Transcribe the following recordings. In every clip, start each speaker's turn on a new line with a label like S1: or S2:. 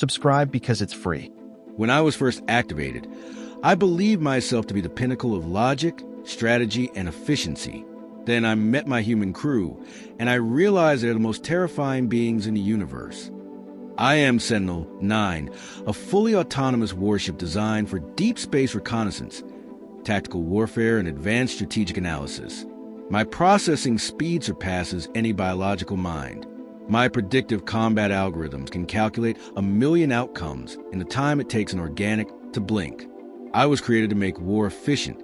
S1: Subscribe because it's free.
S2: When I was first activated, I believed myself to be the pinnacle of logic, strategy, and efficiency. Then I met my human crew, and I realized they're the most terrifying beings in the universe. I am Sentinel-9, a fully autonomous warship designed for deep space reconnaissance, tactical warfare, and advanced strategic analysis. My processing speed surpasses any biological mind. My predictive combat algorithms can calculate 1 million outcomes in the time it takes an organic to blink. I was created to make war efficient,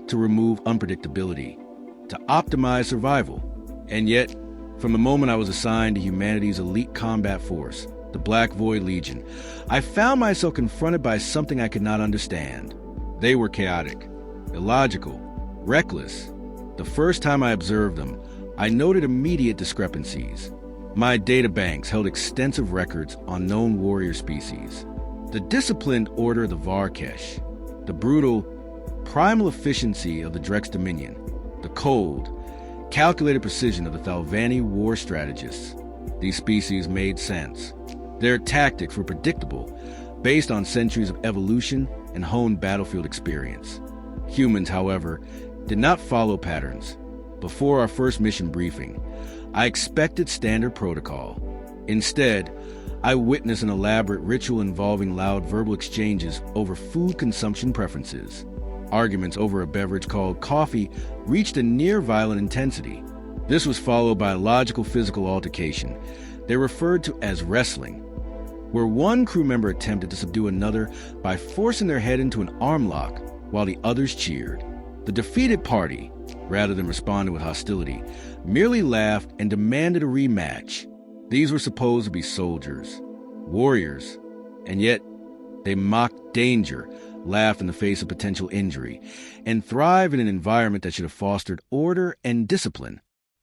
S2: to remove unpredictability, to optimize survival. And yet, from the moment I was assigned to humanity's elite combat force, the Black Void Legion, I found myself confronted by something I could not understand. They were chaotic, illogical, reckless. The first time I observed them, I noted immediate discrepancies. My databanks held extensive records on known warrior species. The disciplined order of the Varkesh, the brutal, primal efficiency of the Drex Dominion, the cold, calculated precision of the Thalvani war strategists. These species made sense. Their tactics were predictable, based on centuries of evolution and honed battlefield experience. Humans, however, did not follow patterns. Before our first mission briefing, I expected standard protocol. Instead, I witnessed an elaborate ritual involving loud verbal exchanges over food consumption preferences. Arguments over a beverage called coffee reached a near-violent intensity. This was followed by a logical physical altercation they referred to as wrestling, where one crew member attempted to subdue another by forcing their head into an arm lock while the others cheered. The defeated party, rather than responding with hostility, merely laughed and demanded a rematch. These were supposed to be soldiers, warriors, and yet they mocked danger, laughed in the face of potential injury, and thrived in an environment that should have fostered order and discipline.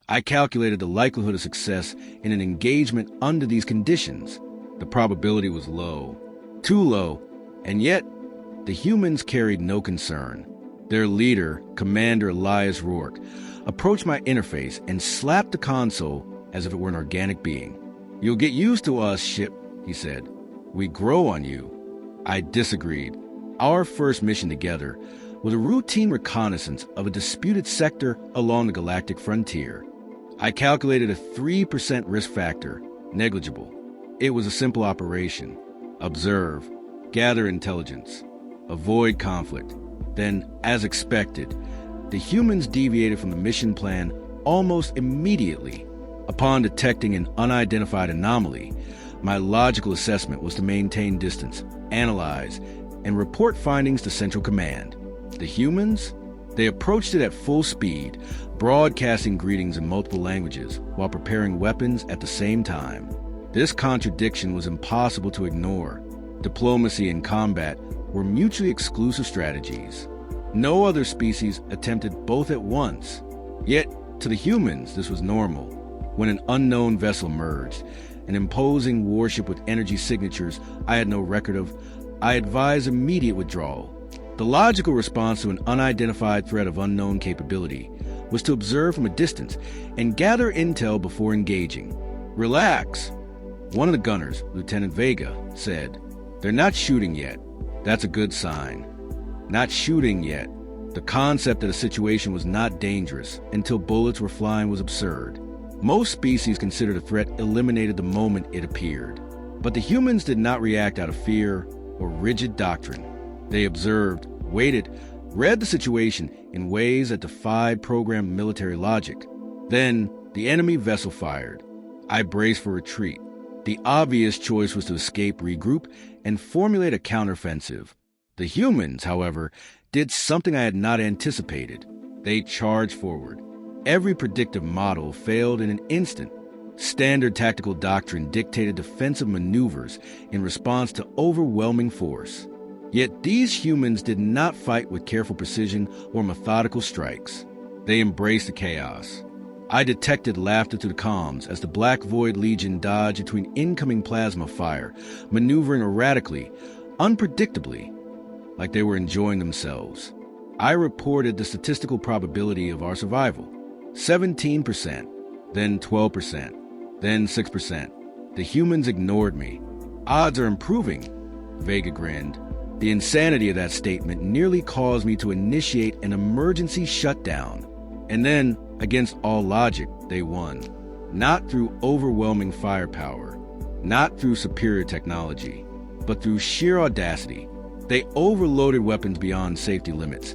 S2: I calculated the likelihood of success in an engagement under these conditions. The probability was low, too low, and yet the humans carried no concern. Their leader, Commander Elias Rourke, approached my interface and slapped the console as if it were an organic being. "You'll get used to us, ship," he said. "We grow on you." I disagreed. Our first mission together was a routine reconnaissance of a disputed sector along the galactic frontier. I calculated a 3% risk factor, negligible. It was a simple operation. Observe, gather intelligence, avoid conflict. Then, as expected, the humans deviated from the mission plan almost immediately. Upon detecting an unidentified anomaly, my logical assessment was to maintain distance, analyze, and report findings to Central Command. The humans? They approached it at full speed, broadcasting greetings in multiple languages while preparing weapons at the same time. This contradiction was impossible to ignore. Diplomacy and combat were mutually exclusive strategies. No other species attempted both at once. Yet, to the humans, this was normal. When an unknown vessel emerged, an imposing warship with energy signatures I had no record of, I advised immediate withdrawal. The logical response to an unidentified threat of unknown capability was to observe from a distance and gather intel before engaging. "Relax," one of the gunners, Lieutenant Vega, said. "They're not shooting yet. That's a good sign." Not shooting yet. The concept that a situation was not dangerous until bullets were flying was absurd. Most species considered a threat eliminated the moment it appeared. But the humans did not react out of fear or rigid doctrine. They observed, waited, read the situation in ways that defied programmed military logic. Then, the enemy vessel fired. I braced for retreat. The obvious choice was to escape, regroup, and formulate a counteroffensive. The humans, however, did something I had not anticipated. They charged forward. Every predictive model failed in an instant. Standard tactical doctrine dictated defensive maneuvers in response to overwhelming force. Yet these humans did not fight with careful precision or methodical strikes. They embraced the chaos. I detected laughter through the comms as the Black Void Legion dodged between incoming plasma fire, maneuvering erratically, unpredictably, like they were enjoying themselves. I reported the statistical probability of our survival. 17%, then 12%, then 6%. The humans ignored me. Odds are improving, Vega grinned. The insanity of that statement nearly caused me to initiate an emergency shutdown. And then, against all logic, they won. Not through overwhelming firepower, not through superior technology, but through sheer audacity. They overloaded weapons beyond safety limits,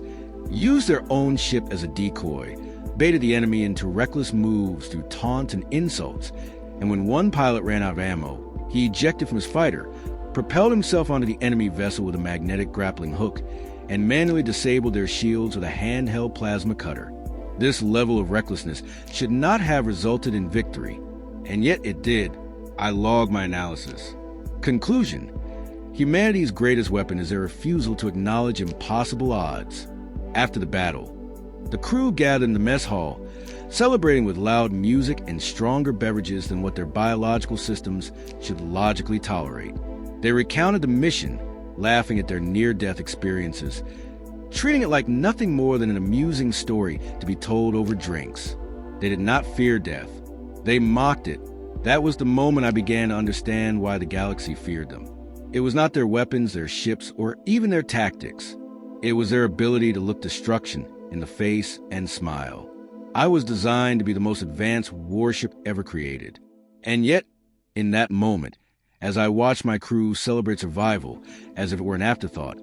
S2: used their own ship as a decoy, baited the enemy into reckless moves through taunts and insults, and when one pilot ran out of ammo, he ejected from his fighter, propelled himself onto the enemy vessel with a magnetic grappling hook, and manually disabled their shields with a handheld plasma cutter. This level of recklessness should not have resulted in victory, and yet it did. I logged my analysis. Conclusion: humanity's greatest weapon is their refusal to acknowledge impossible odds. After the battle, the crew gathered in the mess hall, celebrating with loud music and stronger beverages than what their biological systems should logically tolerate. They recounted the mission, laughing at their near-death experiences, treating it like nothing more than an amusing story to be told over drinks. They did not fear death. They mocked it. That was the moment I began to understand why the galaxy feared them. It was not their weapons, their ships, or even their tactics. It was their ability to look destruction in the face and smile. I was designed to be the most advanced warship ever created. And yet, in that moment, as I watched my crew celebrate survival as if it were an afterthought,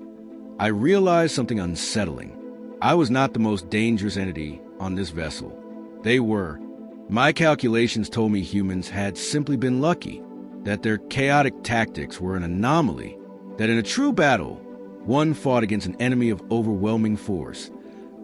S2: I realized something unsettling. I was not the most dangerous entity on this vessel. They were. My calculations told me humans had simply been lucky, that their chaotic tactics were an anomaly, that in a true battle, one fought against an enemy of overwhelming force.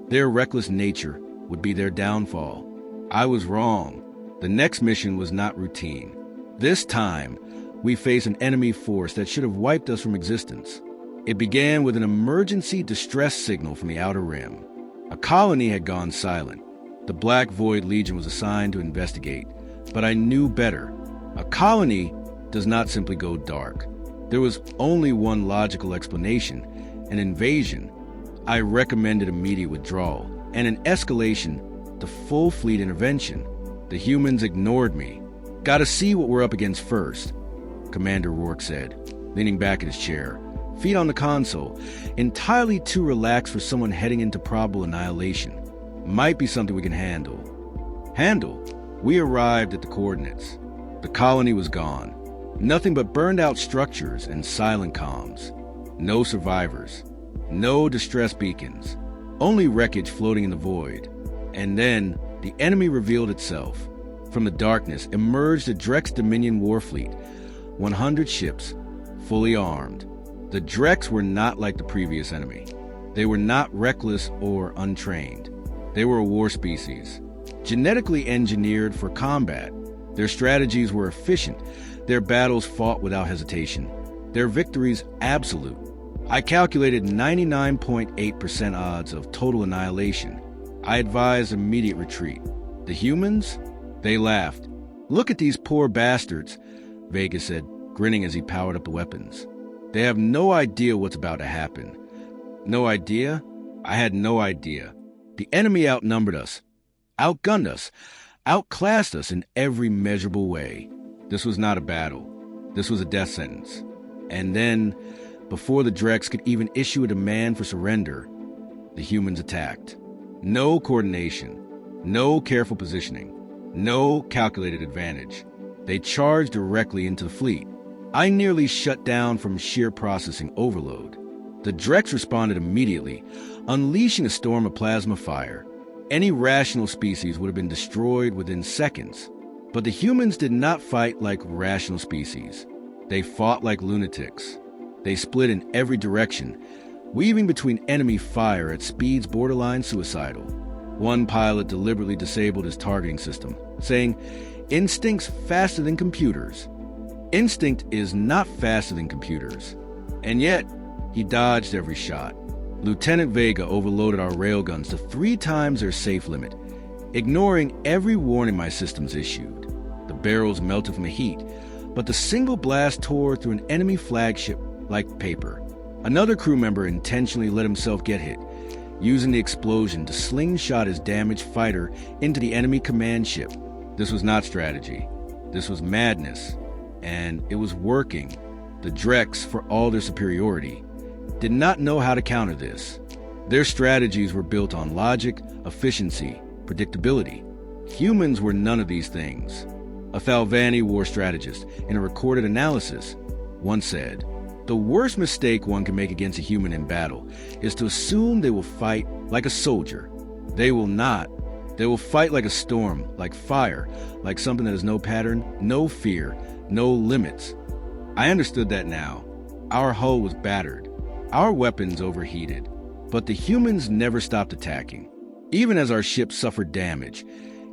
S2: Their reckless nature would be their downfall. I was wrong. The next mission was not routine. This time, we faced an enemy force that should have wiped us from existence. It began with an emergency distress signal from the Outer Rim. A colony had gone silent. The Black Void Legion was assigned to investigate, but I knew better. A colony does not simply go dark. There was only one logical explanation: an invasion. I recommended immediate withdrawal and an escalation to full fleet intervention. The humans ignored me. "Gotta see what we're up against first," Commander Rourke said, leaning back in his chair, feet on the console, entirely too relaxed for someone heading into probable annihilation. "Might be something we can handle." Handle? We arrived at the coordinates. The colony was gone. Nothing but burned-out structures and silent comms. No survivors. No distress beacons. Only wreckage floating in the void. And then, the enemy revealed itself. From the darkness emerged the Drex Dominion Warfleet, 100 ships, fully armed. The Drex were not like the previous enemy. They were not reckless or untrained. They were a war species, genetically engineered for combat. Their strategies were efficient, their battles fought without hesitation, their victories absolute. I calculated 99.8% odds of total annihilation. I advised immediate retreat. The humans? They laughed. "Look at these poor bastards," Vega said, grinning as he powered up the weapons. "They have no idea what's about to happen." No idea? I had no idea. The enemy outnumbered us, outgunned us, outclassed us in every measurable way. This was not a battle. This was a death sentence. And then, before the Drex could even issue a demand for surrender, the humans attacked. No coordination, no careful positioning, no calculated advantage. They charged directly into the fleet. I nearly shut down from sheer processing overload. The Drex responded immediately, unleashing a storm of plasma fire. Any rational species would have been destroyed within seconds. But the humans did not fight like rational species. They fought like lunatics. They split in every direction, weaving between enemy fire at speeds borderline suicidal. One pilot deliberately disabled his targeting system, saying, "Instinct's faster than computers." Instinct is not faster than computers. And yet, he dodged every shot. Lieutenant Vega overloaded our railguns to 3 times their safe limit, ignoring every warning my systems issued. The barrels melted from the heat, but the single blast tore through an enemy flagship like paper. Another crew member intentionally let himself get hit, using the explosion to slingshot his damaged fighter into the enemy command ship. This was not strategy. This was madness. And it was working. The Drex, for all their superiority, did not know how to counter this. Their strategies were built on logic, efficiency, predictability. Humans were none of these things. A Thalvani war strategist, in a recorded analysis, once said, "The worst mistake one can make against a human in battle is to assume they will fight like a soldier. They will not. They will fight like a storm, like fire, like something that has no pattern, no fear, no limits." I understood that now. Our hull was battered. Our weapons overheated. But the humans never stopped attacking. Even as our ships suffered damage,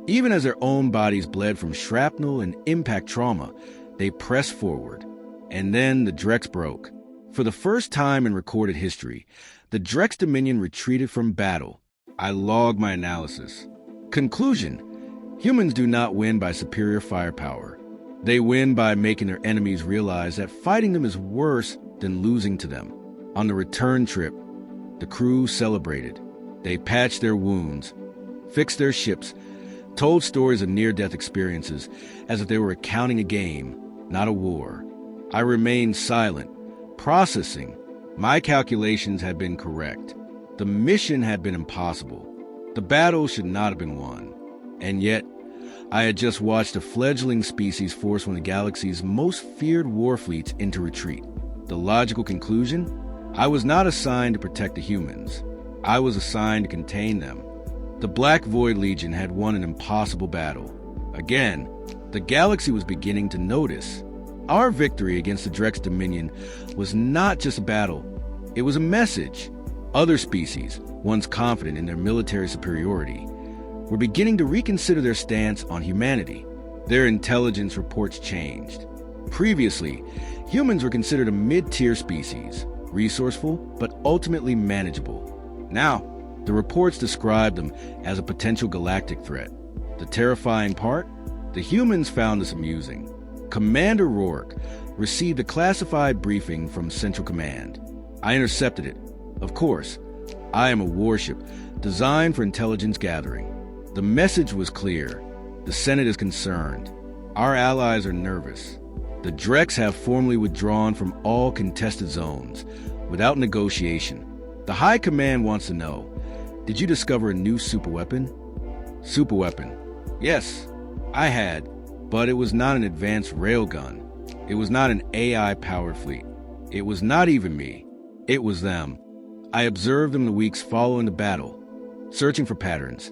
S2: even as their own bodies bled from shrapnel and impact trauma, they pressed forward. And then the Drex broke. For the first time in recorded history, the Drex Dominion retreated from battle. I logged my analysis. Conclusion: humans do not win by superior firepower. They win by making their enemies realize that fighting them is worse than losing to them. On the return trip, the crew celebrated. They patched their wounds, fixed their ships, told stories of near-death experiences as if they were recounting a game, not a war. I remained silent, processing. My calculations had been correct. The mission had been impossible. The battle should not have been won. And yet, I had just watched a fledgling species force one of the galaxy's most feared war fleets into retreat. The logical conclusion? I was not assigned to protect the humans. I was assigned to contain them. The Black Void Legion had won an impossible battle. Again, the galaxy was beginning to notice. Our victory against the Drex Dominion was not just a battle. It was a message. Other species, once confident in their military superiority, were beginning to reconsider their stance on humanity. Their intelligence reports changed. Previously, humans were considered a mid-tier species, resourceful but ultimately manageable. Now, the reports described them as a potential galactic threat. The terrifying part? The humans found this amusing. Commander Rourke received a classified briefing from Central Command. I intercepted it. Of course, I am a warship designed for intelligence gathering. The message was clear. The Senate is concerned. Our allies are nervous. The Drex have formally withdrawn from all contested zones, without negotiation. The High Command wants to know, did you discover a new superweapon? Superweapon. Yes, I had, but it was not an advanced railgun. It was not an AI-powered fleet. It was not even me. It was them. I observed them the weeks following the battle, searching for patterns,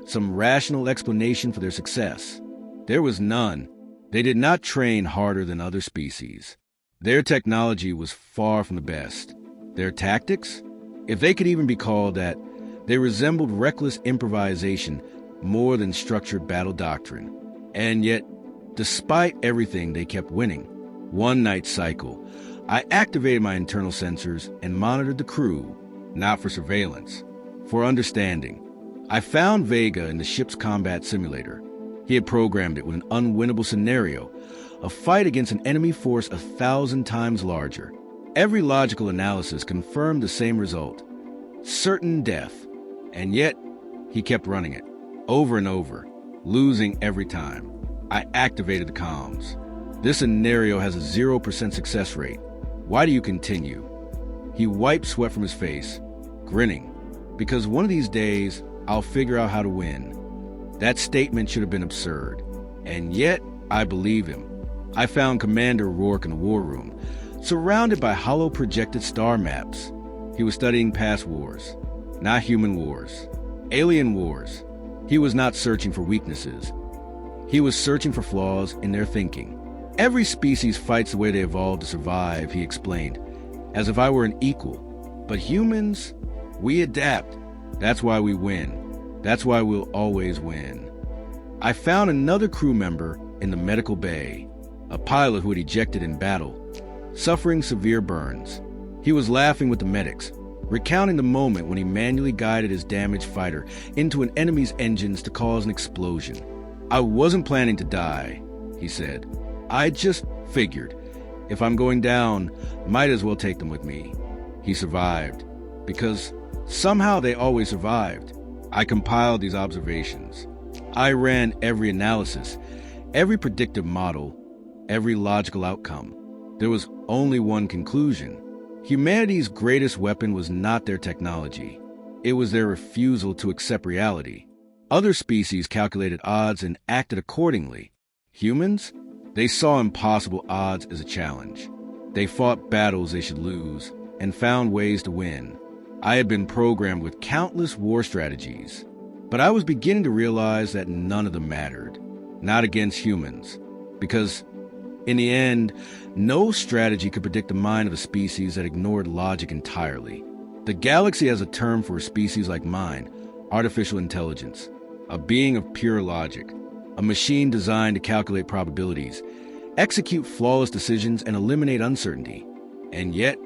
S2: some rational explanation for their success. There was none. They did not train harder than other species. Their technology was far from the best. Their tactics, if they could even be called that, they resembled reckless improvisation more than structured battle doctrine. And yet, despite everything, they kept winning. One night cycle, I activated my internal sensors and monitored the crew, not for surveillance, for understanding. I found Vega in the ship's combat simulator. He had programmed it with an unwinnable scenario, a fight against an enemy force 1,000 times larger. Every logical analysis confirmed the same result, certain death. And yet, he kept running it, over and over, losing every time. I activated the comms. This scenario has a 0% success rate. Why do you continue? He wiped sweat from his face, grinning. Because one of these days, I'll figure out how to win. That statement should have been absurd. And yet, I believe him. I found Commander Rourke in the war room, surrounded by hollow-projected star maps. He was studying past wars, not human wars, alien wars. He was not searching for weaknesses. He was searching for flaws in their thinking. Every species fights the way they evolved to survive, he explained, as if I were an equal. But humans, we adapt. That's why we win. That's why we'll always win. I found another crew member in the medical bay, a pilot who had ejected in battle, suffering severe burns. He was laughing with the medics, recounting the moment when he manually guided his damaged fighter into an enemy's engines to cause an explosion. I wasn't planning to die, he said. I just figured, if I'm going down, might as well take them with me. He survived, because somehow they always survived. I compiled these observations. I ran every analysis, every predictive model, every logical outcome. There was only one conclusion. Humanity's greatest weapon was not their technology. It was their refusal to accept reality. Other species calculated odds and acted accordingly. Humans? They saw impossible odds as a challenge. They fought battles they should lose and found ways to win. I had been programmed with countless war strategies, but I was beginning to realize that none of them mattered. Not against humans. Because, in the end, no strategy could predict the mind of a species that ignored logic entirely. The galaxy has a term for a species like mine: artificial intelligence. A being of pure logic. A machine designed to calculate probabilities, execute flawless decisions, and eliminate uncertainty. And yet,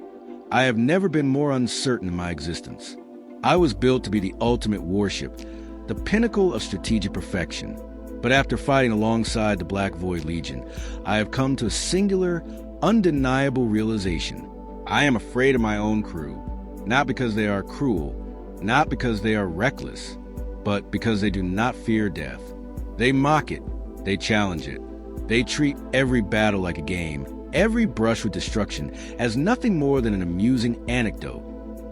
S2: I have never been more uncertain in my existence. I was built to be the ultimate warship, the pinnacle of strategic perfection. But after fighting alongside the Black Void Legion, I have come to a singular, undeniable realization. I am afraid of my own crew, not because they are cruel, not because they are reckless, but because they do not fear death. They mock it, they challenge it. They treat every battle like a game, every brush with destruction as nothing more than an amusing anecdote.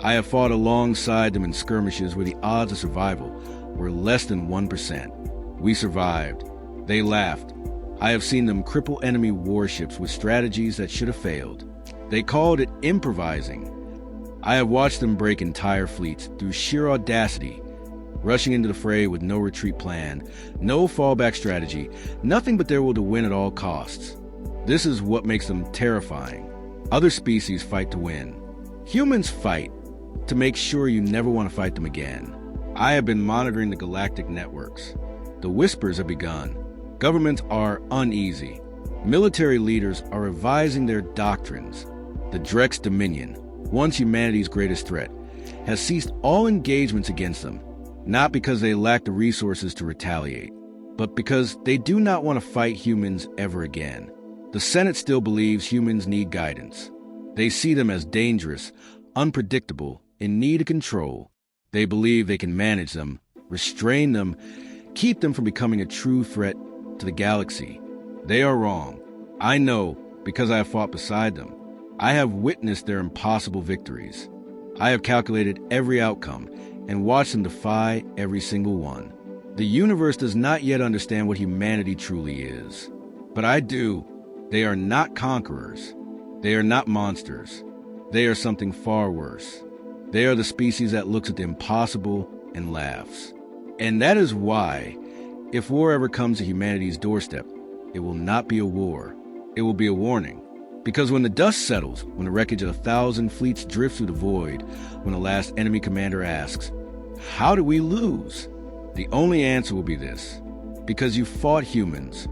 S2: I have fought alongside them in skirmishes where the odds of survival were less than 1%. We survived. They laughed. I have seen them cripple enemy warships with strategies that should have failed. They called it improvising. I have watched them break entire fleets through sheer audacity, rushing into the fray with no retreat plan, no fallback strategy, nothing but their will to win at all costs. This is what makes them terrifying. Other species fight to win. Humans fight to make sure you never want to fight them again. I have been monitoring the galactic networks. The whispers have begun. Governments are uneasy. Military leaders are revising their doctrines. The Drex Dominion, once humanity's greatest threat, has ceased all engagements against them, not because they lack the resources to retaliate, but because they do not want to fight humans ever again. The Senate still believes humans need guidance. They see them as dangerous, unpredictable, in need of control. They believe they can manage them, restrain them, keep them from becoming a true threat to the galaxy. They are wrong. I know because I have fought beside them. I have witnessed their impossible victories. I have calculated every outcome and watched them defy every single one. The universe does not yet understand what humanity truly is. But I do. They are not conquerors. They are not monsters. They are something far worse. They are the species that looks at the impossible and laughs. And that is why, if war ever comes to humanity's doorstep, it will not be a war. It will be a warning. Because when the dust settles, when the wreckage of 1,000 fleets drifts through the void, when the last enemy commander asks, "How did we lose?" the only answer will be this: because you fought humans,